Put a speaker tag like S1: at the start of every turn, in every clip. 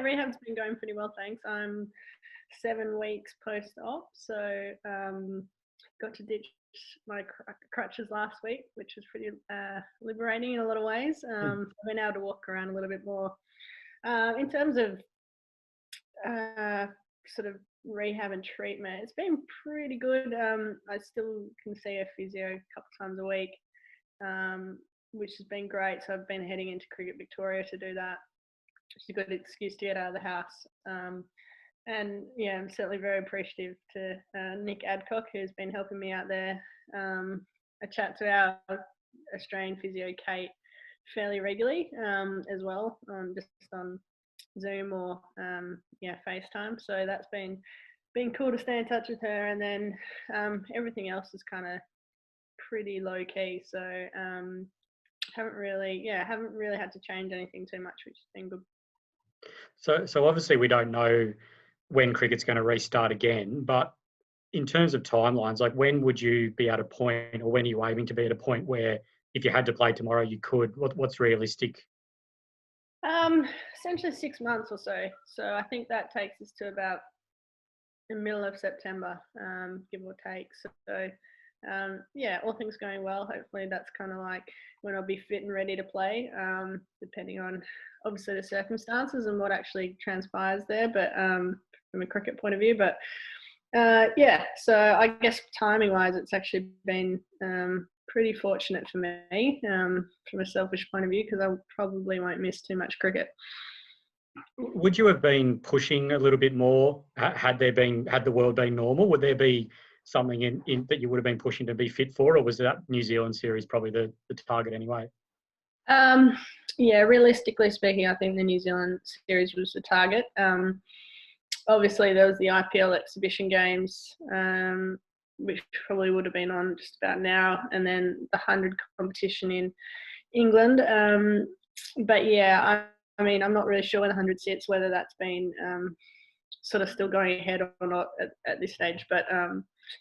S1: rehab's been going pretty well, thanks. I'm 7 weeks post-op, so got to ditch my crutches last week, which was pretty liberating in a lot of ways. I've been able to walk around a little bit more. In terms of sort of rehab and treatment, it's been pretty good. I still can see a physio a couple times a week, which has been great. So I've been heading into Cricket Victoria to do that. It's a good excuse to get out of the house. And yeah, I'm certainly very appreciative to Nick Adcock, who's been helping me out there. I chat to our Australian physio, Kate, fairly regularly as well, just on Zoom or FaceTime. So that's been cool to stay in touch with her. And then everything else is kind of pretty low key. So haven't really had to change anything too much, which has been good.
S2: So obviously we don't know when cricket's going to restart again, but in terms of timelines, like when would you be at a point, or when are you aiming to be at a point where if you had to play tomorrow, you could? What's realistic?
S1: Essentially 6 months or so. So I think that takes us to about the middle of September, give or take. So all things going well. Hopefully that's kind of like when I'll be fit and ready to play, depending on obviously the circumstances and what actually transpires there, but from a cricket point of view. But so I guess timing wise, it's actually been pretty fortunate for me from a selfish point of view, because I probably won't miss too much cricket.
S2: Would you have been pushing a little bit more had the world been normal? Would there be something in that you would have been pushing to be fit for, or was that New Zealand series probably the target anyway?
S1: Realistically speaking, I think the New Zealand series was the target. Obviously, there was the IPL exhibition games, which probably would have been on just about now, and then the 100 competition in England. But yeah, I mean, I'm not really sure when the 100 sits, whether that's been sort of still going ahead or not at this stage. But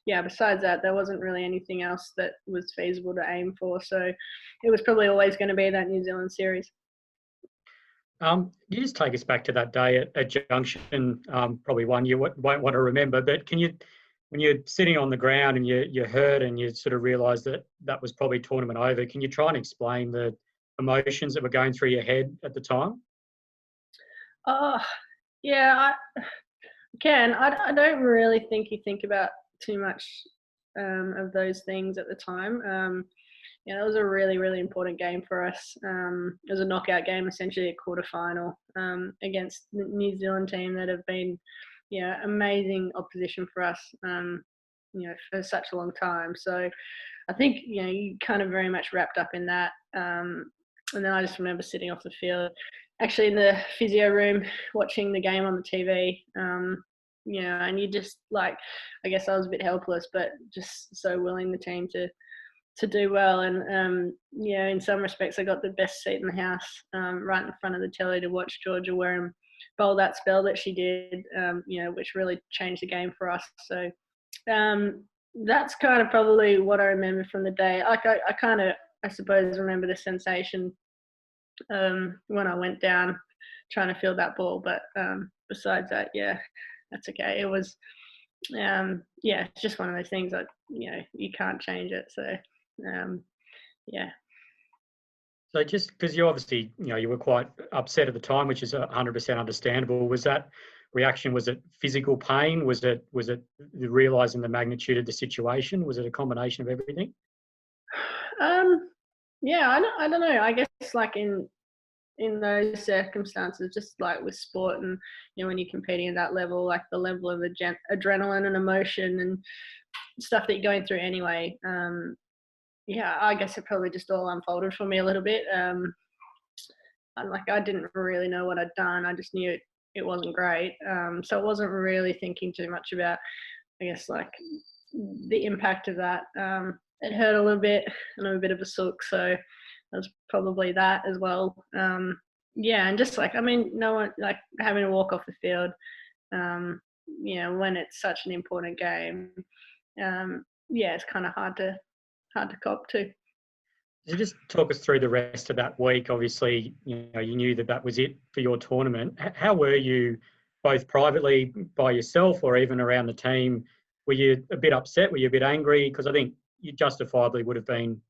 S1: besides that, there wasn't really anything else that was feasible to aim for. So it was probably always going to be that New Zealand series.
S2: You just take us back to that day at Junction, probably one you won't want to remember, but when you're sitting on the ground and you're hurt and you sort of realise that was probably tournament over, can you try and explain the emotions that were going through your head at the time?
S1: I can. I don't really think you think about too much of those things at the time. It was a really, really important game for us. It was a knockout game, essentially a quarterfinal against the New Zealand team that have been, amazing opposition for us, for such a long time. So I think, you kind of very much wrapped up in that. And then I just remember sitting off the field, actually in the physio room, watching the game on the TV. And you just I guess I was a bit helpless, but just so willing the team to do well. And in some respects I got the best seat in the house, right in front of the telly, to watch Georgia Wareham bowl that spell that she did, which really changed the game for us. So that's kind of probably what I remember from the day. I suppose remember the sensation when I went down trying to field that ball, but besides that, that's okay. It was it's just one of those things that you can't change it. So
S2: So just because you obviously, you were quite upset at the time, which is 100% understandable. Was that reaction, was it physical pain? Was it realising the magnitude of the situation? Was it a combination of everything?
S1: I don't know. I guess in those circumstances, just like with sport and, when you're competing at that level, like the level of adrenaline and emotion and stuff that you're going through anyway, I guess it probably just all unfolded for me a little bit. I didn't really know what I'd done. I just knew it wasn't great. So I wasn't really thinking too much about, I guess, like the impact of that. It hurt a little bit, and I'm a bit of a sook, so it was probably that as well. And just no one, like having to walk off the field, when it's such an important game, it's kind of hard to cop to.
S2: So just talk us through the rest of that week. Obviously, you know, you knew that that was it for your tournament. How were you, both privately by yourself or even around the team? Were you a bit upset? Were you a bit angry? Because I think you justifiably would have been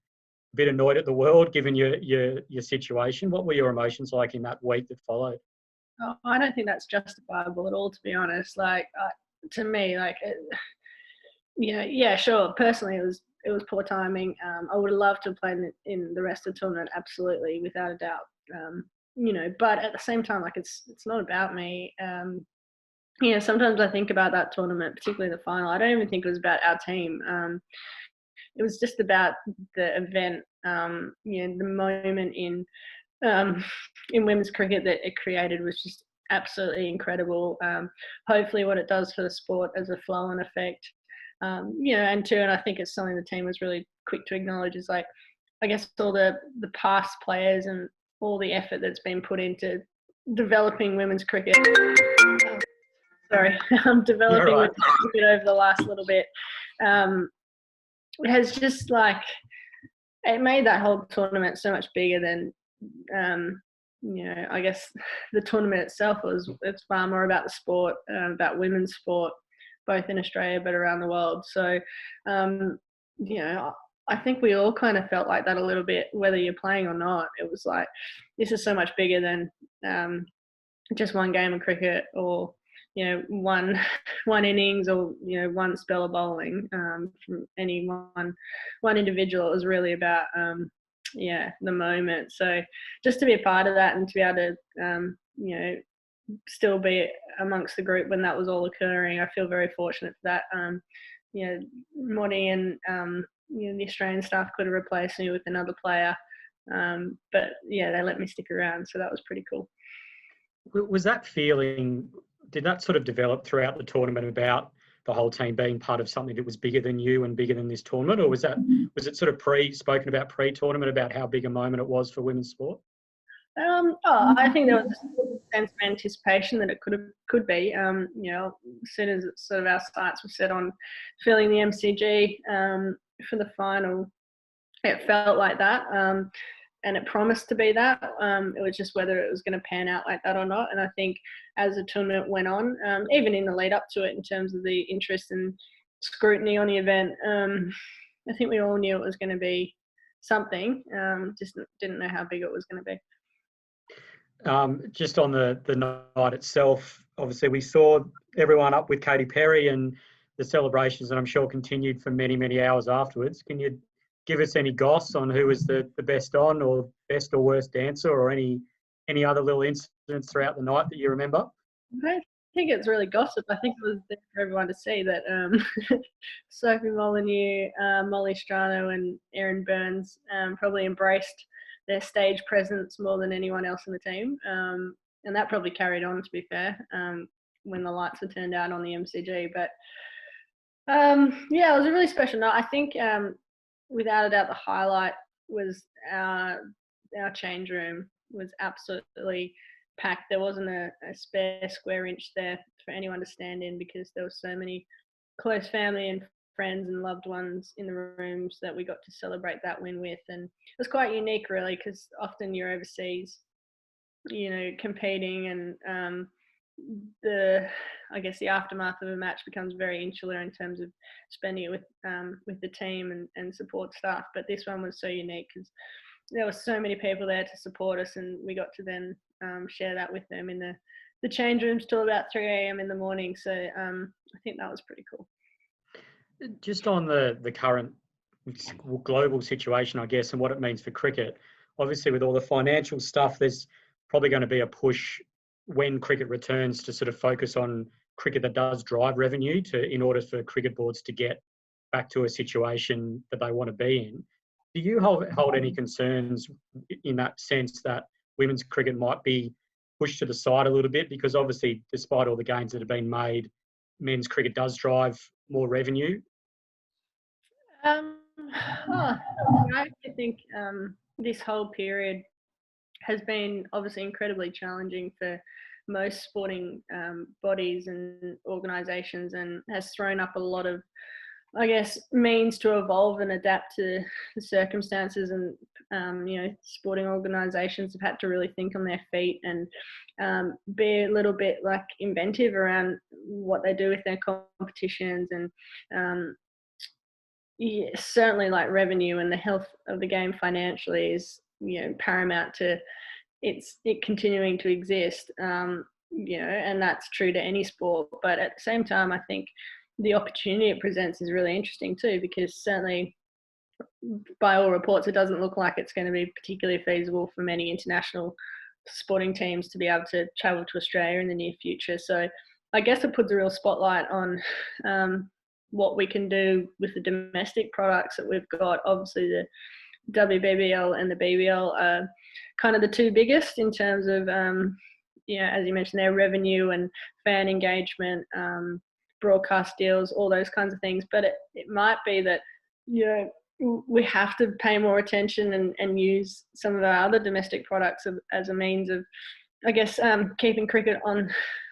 S2: a bit annoyed at the world given your situation. What were your emotions like in that week that followed?
S1: Oh, I don't think that's justifiable at all, to be honest. Like, to me, like, yeah, sure. Personally, it was poor timing. I would have loved to have played in the rest of the tournament, absolutely, without a doubt. But at the same time, like, it's not about me. Sometimes I think about that tournament, particularly the final. I don't even think it was about our team. It was just about the event. The moment um, in women's cricket that it created was just absolutely incredible. Hopefully, what it does for the sport as a flow-on effect. And I think it's something the team was really quick to acknowledge is, like, I guess all the past players and all the effort that's been put into developing women's cricket. Sorry,
S2: You're
S1: developing
S2: right.
S1: women's cricket over the last little bit has just, like, it made that whole tournament so much bigger than I guess the tournament itself it's far more about the sport, about women's sport, both in Australia but around the world. So, I think we all kind of felt like that a little bit, whether you're playing or not. It was like, this is so much bigger than just one game of cricket or, one one innings or, one spell of bowling from any one individual. It was really about the moment. So just to be a part of that and to be able to still be amongst the group when that was all occurring, I feel very fortunate for that. Monty and the Australian staff could have replaced me with another player, but yeah, they let me stick around, so that was pretty cool.
S2: Was that feeling, did that sort of develop throughout the tournament about the whole team being part of something that was bigger than you and bigger than this tournament? Or was it sort of spoken about pre-tournament about how big a moment it was for women's sport?
S1: I think there was a sense of anticipation that it could be. As soon as sort of our sights were set on filling the MCG for the final, it felt like that. And it promised to be that. It was just whether it was going to pan out like that or not. And I think as the tournament went on, even in the lead up to it, in terms of the interest and scrutiny on the event, I think we all knew it was going to be something. Just didn't know how big it was going to be.
S2: Just on the night itself, obviously we saw everyone up with Katy Perry and the celebrations, and I'm sure continued for many, many hours afterwards. Can you give us any goss on who was the best on or best or worst dancer, or any other little incidents throughout the night that you remember?
S1: I don't think it's really gossip. I think it was there for everyone to see that Sophie Molyneux, Molly Strano and Erin Burns probably embraced their stage presence more than anyone else in the team. And that probably carried on, to be fair, when the lights were turned out on the MCG. But it was a really special night. I think without a doubt the highlight was our change room was absolutely packed. There wasn't a spare square inch there for anyone to stand in because there were so many close family and friends and loved ones in the rooms that we got to celebrate that win with. And it was quite unique, really, because often you're overseas, competing, and the aftermath of a match becomes very insular in terms of spending it with the team and support staff. But this one was so unique because there were so many people there to support us, and we got to then share that with them in the change rooms till about 3 a.m. in the morning. So I think that was pretty cool.
S2: Just on the current global situation, I guess, and what it means for cricket. Obviously, with all the financial stuff, there's probably going to be a push when cricket returns to sort of focus on cricket that does drive revenue in order for cricket boards to get back to a situation that they want to be in. Do you hold any concerns in that sense that women's cricket might be pushed to the side a little bit? Because obviously, despite all the gains that have been made, men's cricket does drive more revenue.
S1: I actually think this whole period has been obviously incredibly challenging for most sporting bodies and organisations, and has thrown up a lot of I guess, means to evolve and adapt to the circumstances, and sporting organisations have had to really think on their feet and be a little bit like inventive around what they do with their competitions, and um, yeah, certainly like revenue and the health of the game financially is paramount to it continuing to exist. And that's true to any sport. But at the same time, I think the opportunity it presents is really interesting too, because certainly by all reports, it doesn't look like it's going to be particularly feasible for many international sporting teams to be able to travel to Australia in the near future. So I guess it puts a real spotlight on what we can do with the domestic products that we've got. Obviously, the WBBL and the BBL are kind of the two biggest in terms of, as you mentioned, their revenue and fan engagement, broadcast deals, all those kinds of things. But it might be that, we have to pay more attention and use some of our other domestic products as a means of, I guess, keeping cricket on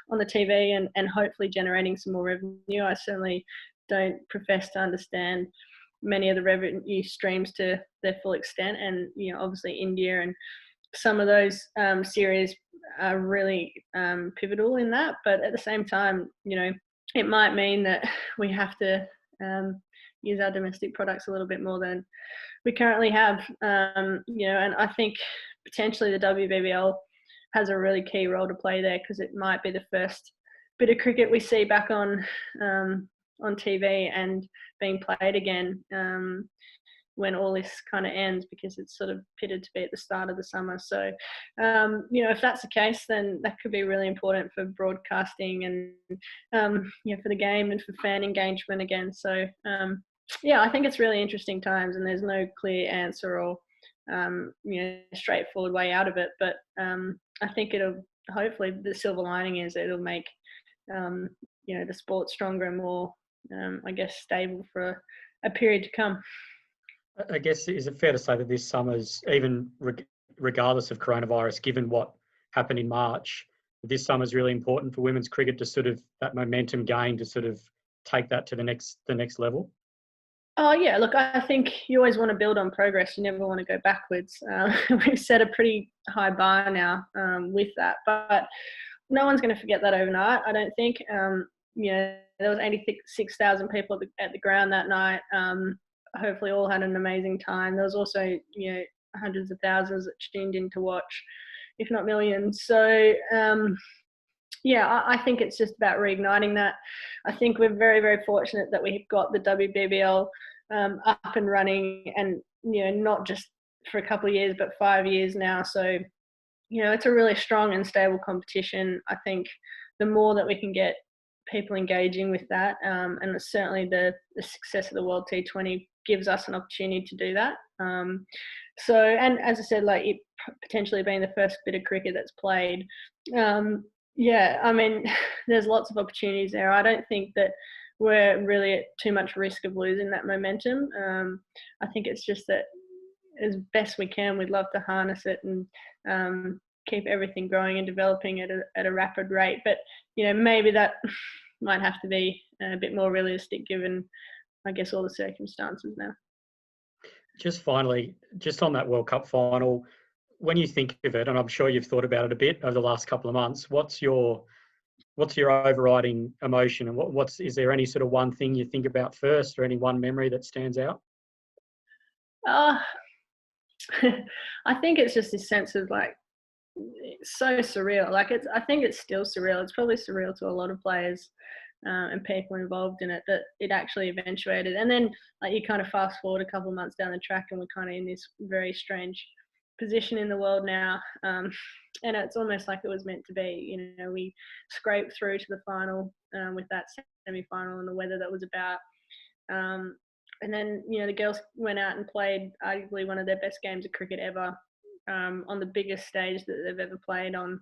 S1: the TV and hopefully generating some more revenue. I certainly don't profess to understand many of the revenue streams to their full extent, and obviously India and some of those series are really pivotal in that. But at the same time, it might mean that we have to use our domestic products a little bit more than we currently have. And I think potentially the WBBL has a really key role to play there, because it might be the first bit of cricket we see back on TV and being played again when all this kind of ends, because it's sort of pitted to be at the start of the summer. So, if that's the case, then that could be really important for broadcasting and, for the game and for fan engagement again. So, I think it's really interesting times, and there's no clear answer or, straightforward way out of it. But I think hopefully the silver lining is it'll make, the sport stronger and more, I guess, stable for a period to come.
S2: I guess, is it fair to say that this summer's, even regardless of coronavirus, given what happened in March, this summer's really important for women's cricket to sort of, that momentum gain to sort of take that to the next level?
S1: Oh, yeah. Look, I think you always want to build on progress. You never want to go backwards. We've set a pretty high bar now with that, but no one's going to forget that overnight, I don't think. There was 86,000 people at the ground that night. Hopefully all had an amazing time. There was also, hundreds of thousands that tuned in to watch, if not millions. So, I think it's just about reigniting that. I think we're very, very fortunate that we've got the WBBL up and running, and, not just for a couple of years, but 5 years now. So, it's a really strong and stable competition. I think the more that we can get people engaging with that, and certainly the success of the World T20 gives us an opportunity to do that. And as I said, like, it potentially being the first bit of cricket that's played, I mean, there's lots of opportunities there. I don't think that we're really at too much risk of losing that momentum. I think it's just that as best we can, we'd love to harness it and keep everything growing and developing at a rapid rate. But, maybe that might have to be a bit more realistic given, I guess, all the circumstances now.
S2: Just finally, just on that World Cup final, when you think of it, and I'm sure you've thought about it a bit over the last couple of months, what's your overriding emotion, and is there any sort of one thing you think about first, or any one memory that stands out?
S1: I think it's just this sense of, like, it's so surreal. Like, I think it's still surreal. It's probably surreal to a lot of players and people involved in it, that it actually eventuated. And then, like, you kind of fast forward a couple of months down the track, and we're kind of in this very strange position in the world now, and it's almost like it was meant to be. We scraped through to the final with that semi-final and the weather that was about, and then the girls went out and played arguably one of their best games of cricket ever, on the biggest stage that they've ever played on,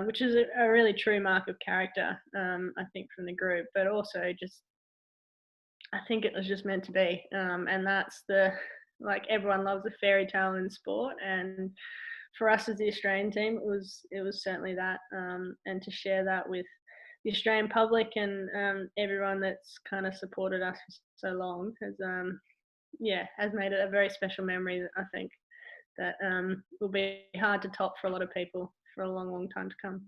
S1: which is a really true mark of character, I think, from the group. But also, just, I think it was just meant to be, and that's like, everyone loves a fairy tale in sport, and for us as the Australian team, it was certainly that, and to share that with the Australian public and everyone that's kind of supported us for so long has has made it a very special memory that I think that will be hard to top for a lot of people for a long, long time to come.